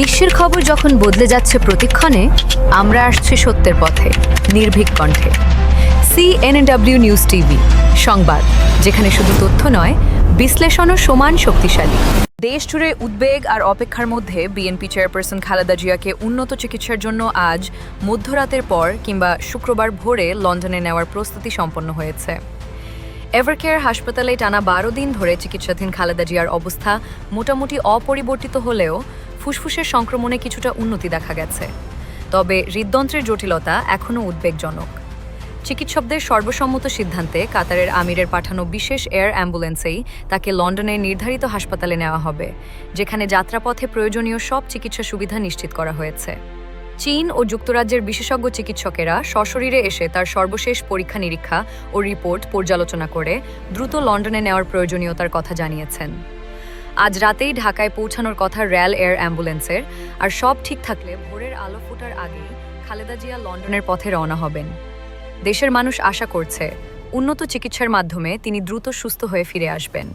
বিশ্বের খবর যখন বদলে যাচ্ছে প্রতিক্ষণে, আমরা আসছি সত্যের পথে, নির্ভীক কণ্ঠে। CNW নিউজ টিভি সংবাদ, যেখানে শুধু তথ্য নয়, বিশ্লেষণও সমান শক্তিশালী। দেশ জুড়ে উদ্বেগ আর অপেক্ষার মধ্যে বিএনপি চেয়ারপারসন খালেদা জিয়াকে উন্নত চিকিৎসার জন্য আজ মধ্যরাতের পর কিংবা শুক্রবার ভোরে লন্ডনে নেওয়ার প্রস্তুতি সম্পন্ন হয়েছে। এভারকেয়ার হাসপাতালে টানা 12 দিন ধরে চিকিৎসাধীন খালেদা জিয়ার অবস্থা মোটামুটি অপরিবর্তিত হলেও ফুসফুসের সংক্রমণে কিছুটা উন্নতি দেখা গেছে। তবে হৃদযন্ত্রের জটিলতা এখনও উদ্বেগজনক। চিকিৎসকদের সর্বসম্মত সিদ্ধান্তে কাতারের আমিরের পাঠানো বিশেষ এয়ার অ্যাম্বুলেন্সেই তাকে লন্ডনের নির্ধারিত হাসপাতালে নেওয়া হবে, যেখানে যাত্রাপথে প্রয়োজনীয় সব চিকিৎসা সুবিধা নিশ্চিত করা হয়েছে। চীন ও যুক্তরাজ্যের বিশেষজ্ঞ চিকিৎসকেরা সশরীরে এসে তার সর্বশেষ পরীক্ষা নিরীক্ষা ও রিপোর্ট পর্যালোচনা করে দ্রুত লন্ডনে নেওয়ার প্রয়োজনীয়তার কথা জানিয়েছেন। আজ রাতেই ঢাকায় পৌঁছানোর কথা রয়্যাল এয়ার অ্যাম্বুলেন্সের, আর সব ঠিক থাকলে ভোরের আলো ফোটার আগেই খালেদা জিয়া লন্ডনের পথে রওনা হবেন। দেশের মানুষ আশা করছে উন্নত চিকিৎসার মাধ্যমে তিনি দ্রুত সুস্থ হয়ে ফিরে আসবেন।